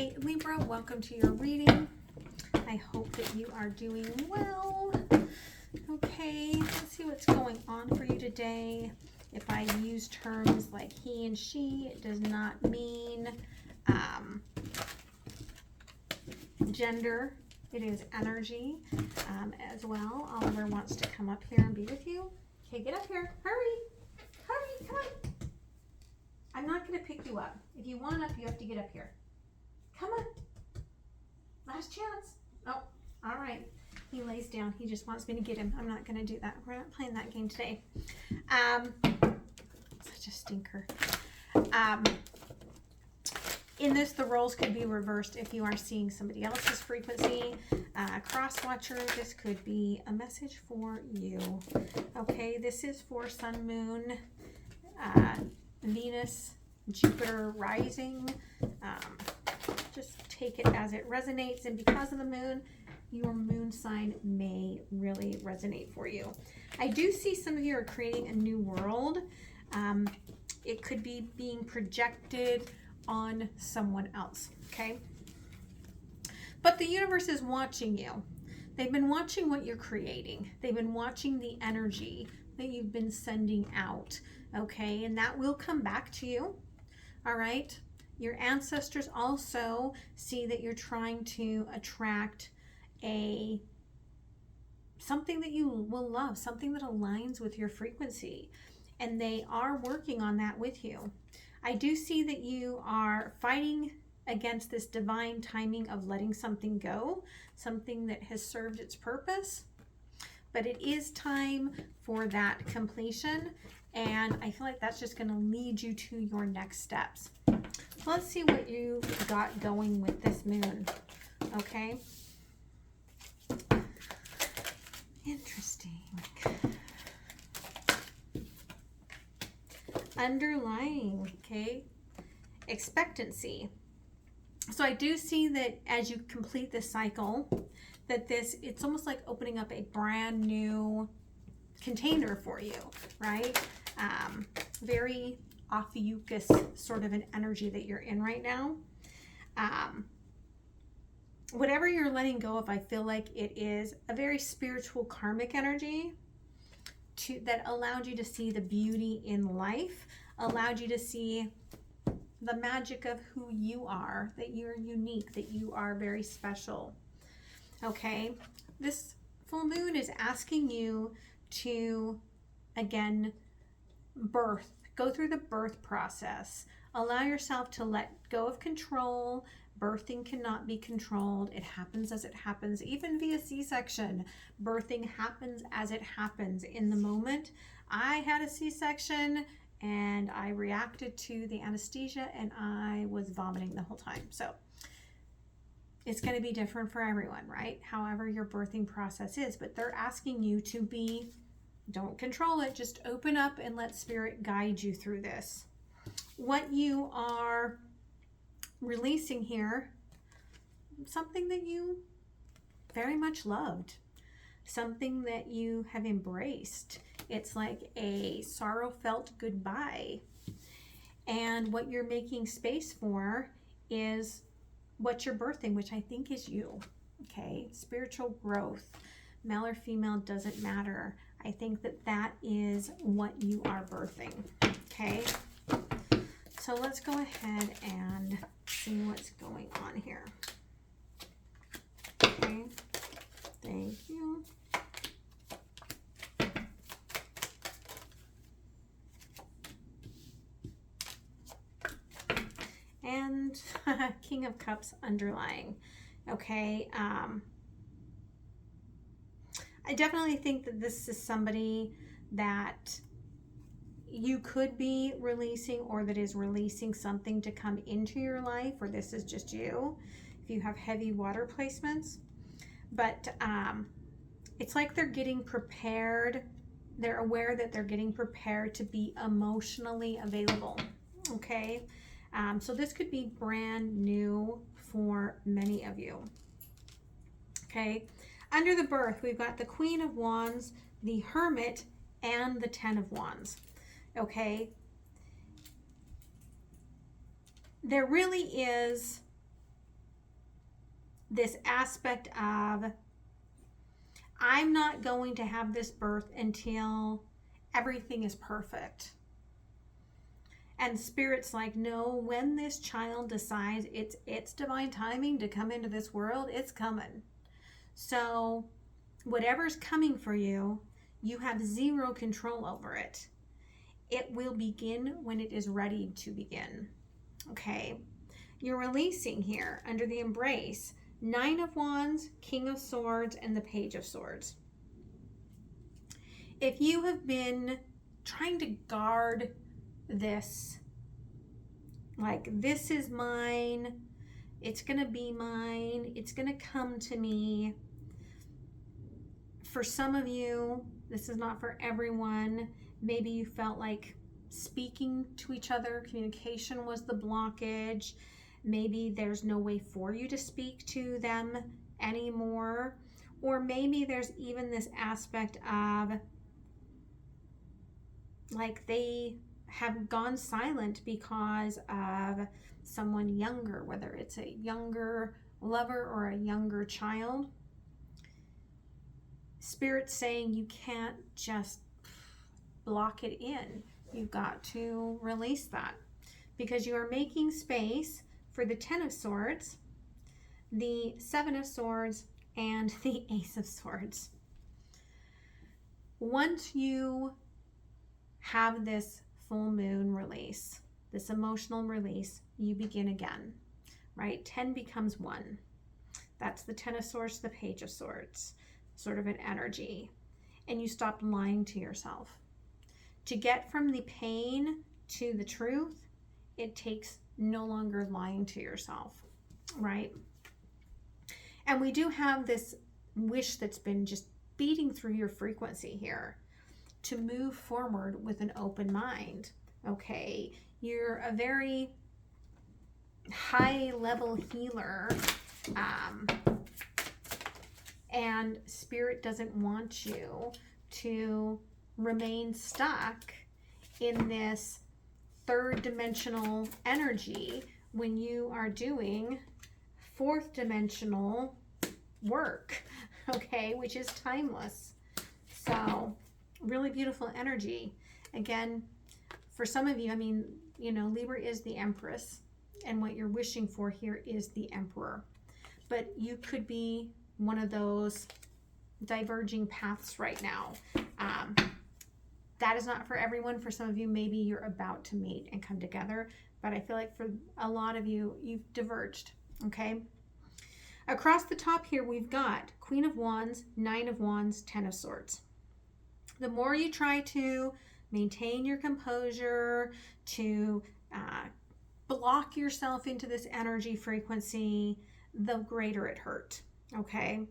Hi, Libra. Welcome to your reading. I hope that you are doing well. Okay, let's see what's going on for you today. If I use terms like he and she, it does not mean gender. It is energy as well. Oliver wants to come up here and be with you. Okay, get up here. Hurry. Hurry, come on. I'm not going to pick you up. If you want up, you have to get up here. Come on. Last chance. Oh, all right. He lays down. He just wants me to get him. I'm not going to do that. We're not playing that game today. Such a stinker. In this, the roles could be reversed if you are seeing somebody else's frequency. Cross watcher, this could be a message for you. Okay, this is for Sun, Moon, Venus, Jupiter rising. Just take it as it resonates, and because of the moon, your moon sign may really resonate for you. I do see some of you are creating a new world. It could be being projected on someone else, okay? But the universe is watching you. They've been watching what you're creating. They've been watching the energy that you've been sending out, okay? And that will come back to you, all right? Your ancestors also see that you're trying to attract something that you will love, something that aligns with your frequency, and they are working on that with you. I do see that you are fighting against this divine timing of letting something go, something that has served its purpose, but it is time for that completion, and I feel like that's just going to lead you to your next steps. So let's see what you got going with this moon, okay? Interesting. Underlying, okay, expectancy. So I do see that as you complete this cycle, that it's almost like opening up a brand new container for you, right? Very Ophiuchus sort of an energy that you're in right now. Whatever you're letting go of, I feel like it is a very spiritual karmic energy that allowed you to see the beauty in life, allowed you to see the magic of who you are, that you're unique, that you are very special. Okay, this full moon is asking you to, again, go through the birth process. Allow yourself to let go of control. Birthing cannot be controlled. It happens as it happens, even via C-section. Birthing happens as it happens in the moment. I had a C-section and I reacted to the anesthesia and I was vomiting the whole time. So it's going to be different for everyone, right? However your birthing process is, but they're asking you to don't control it, just open up and let spirit guide you through this. What you are releasing here, something that you very much loved, something that you have embraced. It's like a sorrow felt goodbye. And what you're making space for is what you're birthing, which I think is you, okay? Spiritual growth, male or female, doesn't matter. I think that is what you are birthing, okay? So let's go ahead and see what's going on here. Okay, thank you. And King of Cups underlying. Okay, I definitely think that this is somebody that you could be releasing, or that is releasing something to come into your life, or this is just you if you have heavy water placements. But it's like they're getting prepared. They're aware that they're getting prepared to be emotionally available, okay? So this could be brand new for many of you, okay? Under the birth, we've got the Queen of Wands, the Hermit, and the Ten of Wands. Okay, there really is this aspect of, I'm not going to have this birth until everything is perfect. And Spirit's like, no, when this child decides it's divine timing to come into this world, it's coming. So whatever's coming for you, you have zero control over it. It will begin when it is ready to begin. Okay? You're releasing here under the embrace, 9 of Wands, King of Swords, and the Page of Swords. If you have been trying to guard this, like, this is mine, it's going to be mine, it's going to come to me. For some of you, this is not for everyone. Maybe you felt like speaking to each other, communication was the blockage. Maybe there's no way for you to speak to them anymore. Or maybe there's even this aspect of, like, they have gone silent because of someone younger, whether it's a younger lover or a younger child. Spirit's saying you can't just block it in. You've got to release that, because you are making space for the 10 of Swords, the 7 of Swords, and the Ace of Swords. Once you have this full moon release, this emotional release, you begin again, right? 10 becomes 1. That's the 10 of Swords, the Page of Swords, sort of an energy. And you stop lying to yourself. To get from the pain to the truth, it takes no longer lying to yourself, right? And we do have this wish that's been just beating through your frequency here, to move forward with an open mind. Okay, you're a very high level healer, and Spirit doesn't want you to remain stuck in this third dimensional energy when you are doing fourth dimensional work, okay, which is timeless. So really beautiful energy. Again, for some of you, I mean, you know, Libra is the Empress, and what you're wishing for here is the Emperor. But you could be one of those diverging paths right now. That is not for everyone. For some of you, maybe you're about to meet and come together, but I feel like for a lot of you, you've diverged, okay? Across the top here, we've got Queen of Wands, 9 of Wands, 10 of Swords. The more you try to maintain your composure, to block yourself into this energy frequency, the greater it hurt, okay?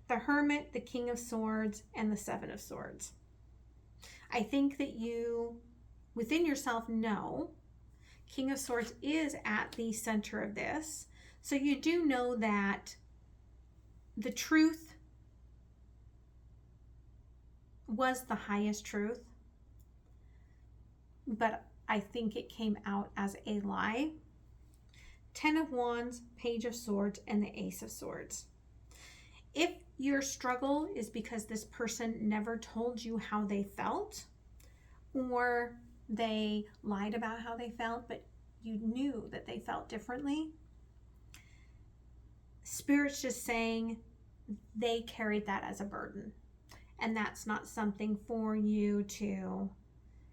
The Hermit, the King of Swords, and the 7 of Swords. I think that you, within yourself, know King of Swords is at the center of this. So you do know that the truth was the highest truth, but I think it came out as a lie. 10 of Wands, Page of Swords, and the Ace of Swords. If your struggle is because this person never told you how they felt, or they lied about how they felt, but you knew that they felt differently, Spirit's just saying they carried that as a burden. And that's not something for you to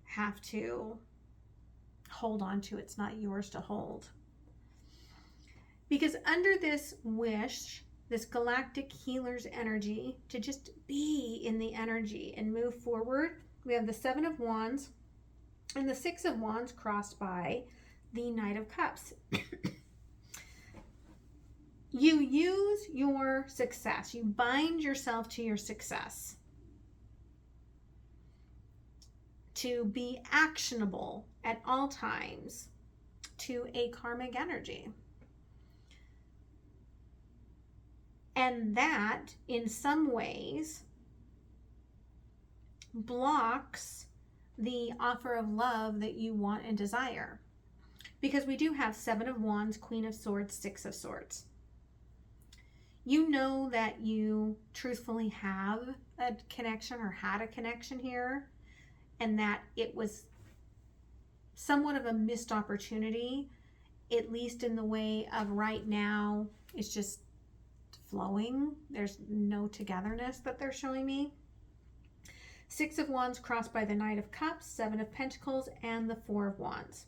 have to hold on to. It's not yours to hold. Because under this wish, this galactic healer's energy, to just be in the energy and move forward, we have the 7 of Wands and the 6 of Wands crossed by the Knight of Cups. You use your success. You bind yourself to your success to be actionable at all times to a karmic energy. And that, in some ways, blocks the offer of love that you want and desire. Because we do have 7 of Wands, Queen of Swords, 6 of Swords. You know that you truthfully have a connection or had a connection here, and that it was somewhat of a missed opportunity, at least in the way of right now, it's just flowing. There's no togetherness that they're showing me. 6 of Wands crossed by the Knight of Cups, 7 of Pentacles, and the 4 of Wands.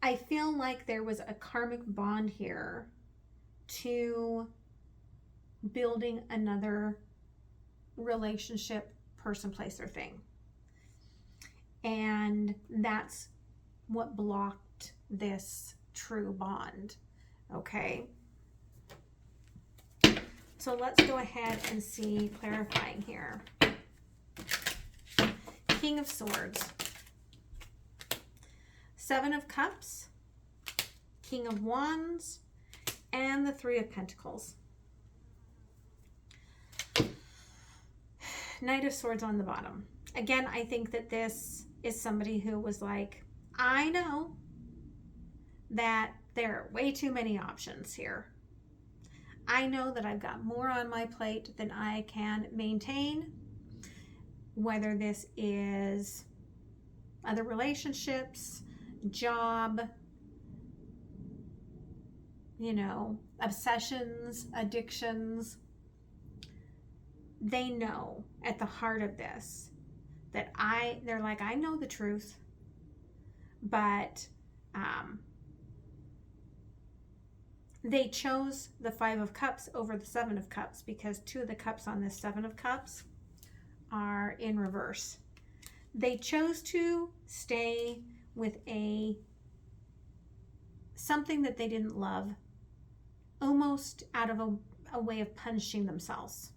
I feel like there was a karmic bond here to building another relationship, person, place, or thing. And that's what blocked this true bond. Okay. So let's go ahead and see clarifying here. King of Swords. 7 of Cups, King of Wands, and the 3 of Pentacles. Knight of Swords on the bottom. Again, I think that this is somebody who was like, I know that there are way too many options here. I know that I've got more on my plate than I can maintain, whether this is other relationships, job, you know, obsessions, addictions. They know at the heart of this that they're like, I know the truth, but they chose the 5 of Cups over the 7 of Cups because 2 of the cups on this 7 of Cups are in reverse. They chose to stay with something that they didn't love, almost out of a way of punishing themselves,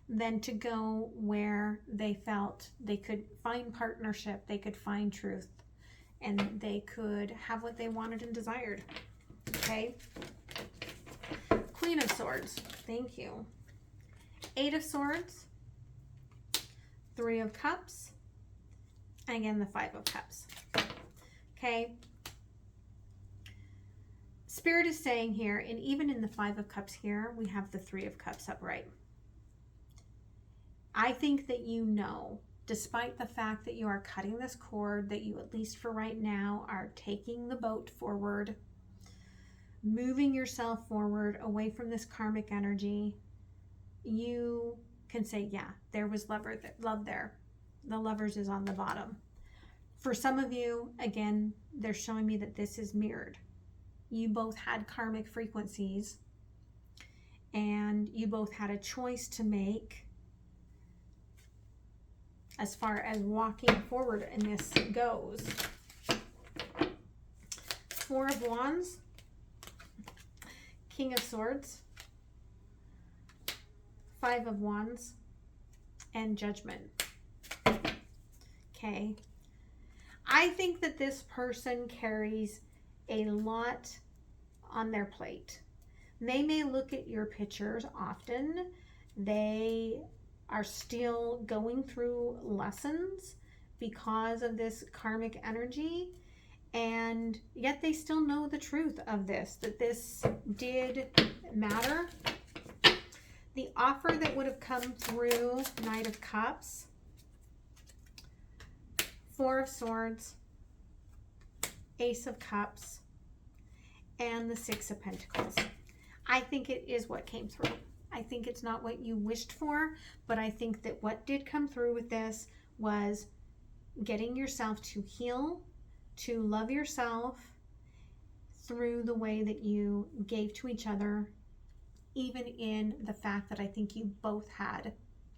than to go where they felt they could find partnership, they could find truth, and they could have what they wanted and desired. Okay. Queen of Swords. Thank you. 8 of Swords, 3 of Cups, and again the 5 of Cups. Okay. Spirit is saying here, and even in the 5 of Cups here, we have the 3 of Cups upright. I think that you know, despite the fact that you are cutting this cord, that you, at least for right now, are taking the boat forward, moving yourself forward away from this karmic energy. You can say, yeah, there was love there. The Lovers is on the bottom. For some of you, again, they're showing me that this is mirrored. You both had karmic frequencies, and you both had a choice to make as far as walking forward, and this goes. 4 of Wands, King of Swords, 5 of Wands, and Judgment. Okay. I think that this person carries a lot on their plate. They may look at your pictures often. They are still going through lessons because of this karmic energy, and yet they still know the truth of this, that this did matter. The offer that would have come through, Knight of Cups, 4 of Swords, Ace of Cups, and the 6 of Pentacles. I think it is what came through. I think it's not what you wished for, but I think that what did come through with this was getting yourself to heal, to love yourself through the way that you gave to each other, even in the fact that I think you both had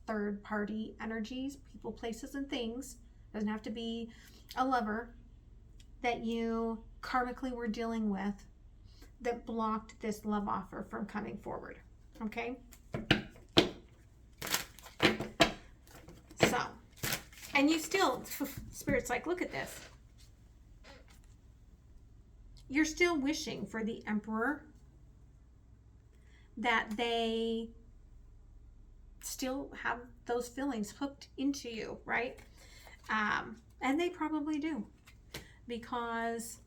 third-party energies, people, places, and things. Doesn't have to be a lover that you karmically were dealing with that blocked this love offer from coming forward. Okay? So, and you still, Spirit's like, look at this. You're still wishing for the Emperor, that they still have those feelings hooked into you, right? And they probably do, because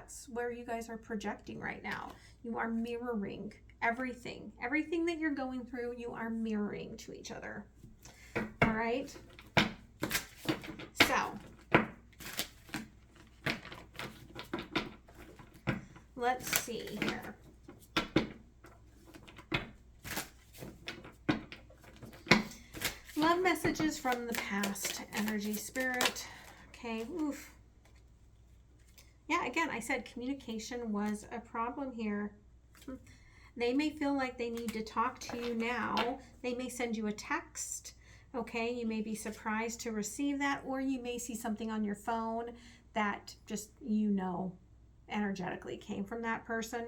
that's where you guys are projecting right now. You are mirroring everything that you're going through. You are mirroring to each other. All right. So let's see here. Love messages from the past, energy, spirit. Okay, oof. Yeah, again, I said communication was a problem here. They may feel like they need to talk to you now. They may send you a text. Okay, you may be surprised to receive that, or you may see something on your phone that just, energetically came from that person,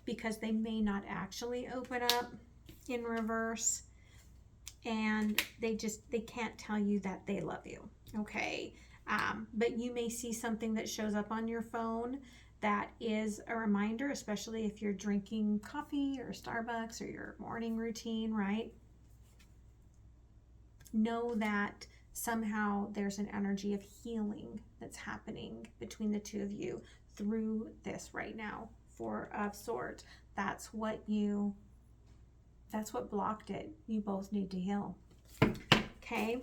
because they may not actually open up in reverse, and they can't tell you that they love you. Okay, but you may see something that shows up on your phone that is a reminder, especially if you're drinking coffee or Starbucks or your morning routine, right? Know that somehow there's an energy of healing that's happening between the two of you through this right now. Four of Swords. That's what blocked it. You both need to heal. Okay.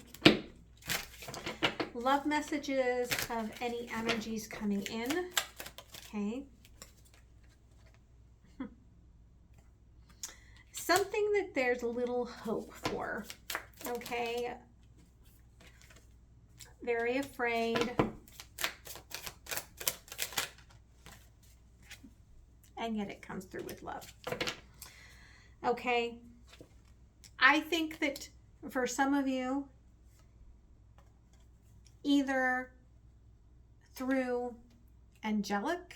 Love messages of any energies coming in. Okay. Something that there's little hope for. Okay. Very afraid. And yet it comes through with love. Okay. I think that for some of you, either through angelic,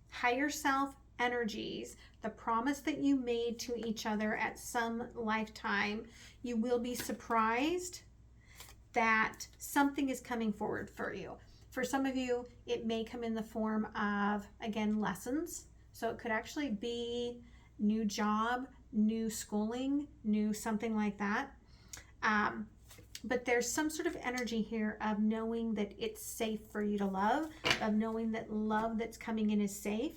higher self energies, the promise that you made to each other at some lifetime, you will be surprised that something is coming forward for you. For some of you, it may come in the form of, again, lessons. So it could actually be new job, new schooling, new something like that. But there's some sort of energy here of knowing that it's safe for you to love, of knowing that love that's coming in is safe.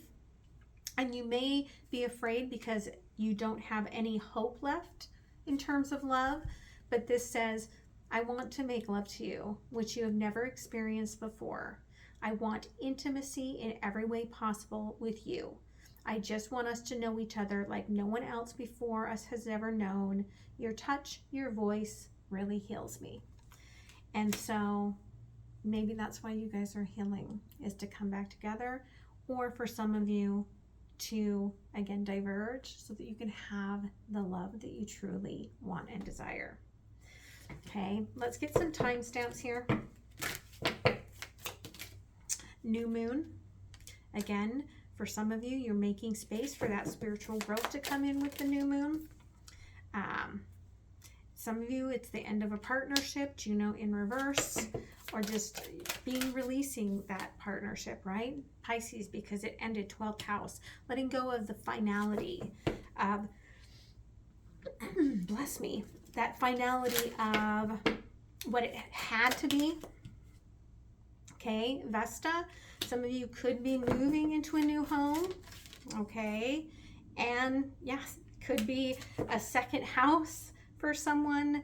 And you may be afraid because you don't have any hope left in terms of love. But this says, I want to make love to you, which you have never experienced before. I want intimacy in every way possible with you. I just want us to know each other like no one else before us has ever known. Your touch, your voice really heals me. And so maybe that's why you guys are healing, is to come back together, or for some of you to, again, diverge so that you can have the love that you truly want and desire. Okay, let's get some timestamps here. New moon. Again, for some of you, you're making space for that spiritual growth to come in with the new moon. Some of you, it's the end of a partnership, Juno in reverse, or just releasing that partnership, right? Pisces, because it ended 12th house, letting go of the finality of, bless me, that finality of what it had to be. Okay, Vesta, some of you could be moving into a new home. Okay, and yes, could be a second house for someone,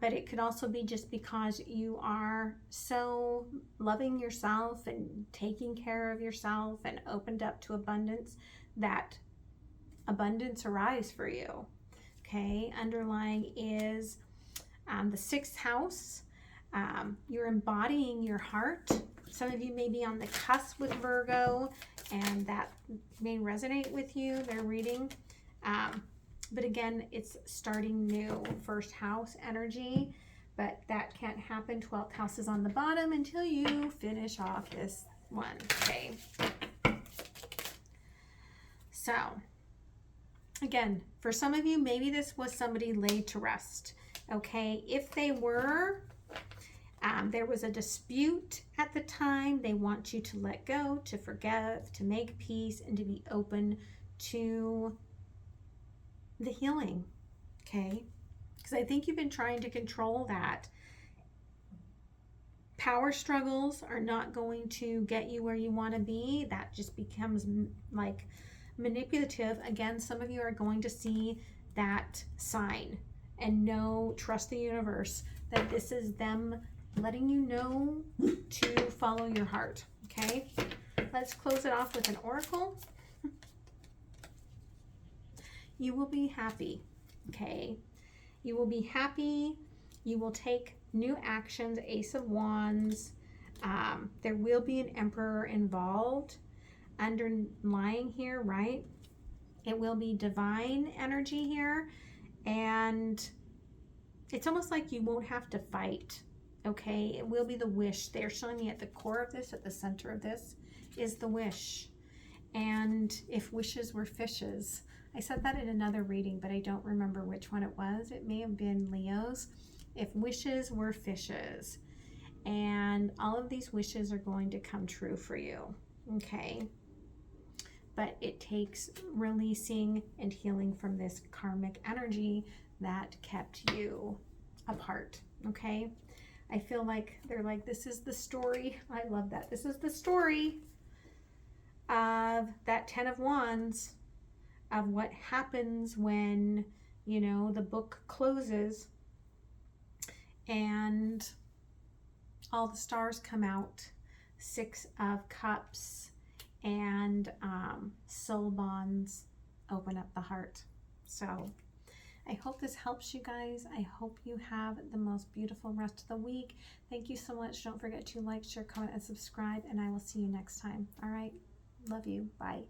but it could also be just because you are so loving yourself and taking care of yourself and opened up to abundance, that abundance arrives for you. Okay, underlying is the 6th house. You're embodying your heart. Some of you may be on the cusp with Virgo, and that may resonate with you, their reading. But again, it's starting new, 1st house energy, but that can't happen. 12th house is on the bottom until you finish off this one. Okay. So again, for some of you, maybe this was somebody laid to rest. Okay. If they were, there was a dispute at the time. They want you to let go, to forgive, to make peace, and to be open to the healing. Okay. Because I think you've been trying to control that. Power struggles are not going to get you where you want to be. That just becomes like manipulative. Again, some of you are going to see that sign and trust the universe that this is them letting you know to follow your heart. Okay, let's close it off with an oracle. You will be happy. Okay, you will be happy. You will take new actions. Ace of Wands. There will be an Emperor involved underlying here, right? It will be divine energy here, and it's almost like you won't have to fight. Okay, it will be the wish. They're showing me at the core of this, at the center of this, is the wish. And if wishes were fishes, I said that in another reading, but I don't remember which one it was. It may have been Leo's. If wishes were fishes, and all of these wishes are going to come true for you, okay? But it takes releasing and healing from this karmic energy that kept you apart, okay? I feel like they're like, this is the story. I love that. This is the story of that 10 of Wands, of what happens when, you know, the book closes and all the stars come out. 6 of Cups and soul bonds open up the heart. So I hope this helps you guys. I hope you have the most beautiful rest of the week. Thank you so much. Don't forget to like, share, comment, and subscribe, and I will see you next time. All right. Love you. Bye.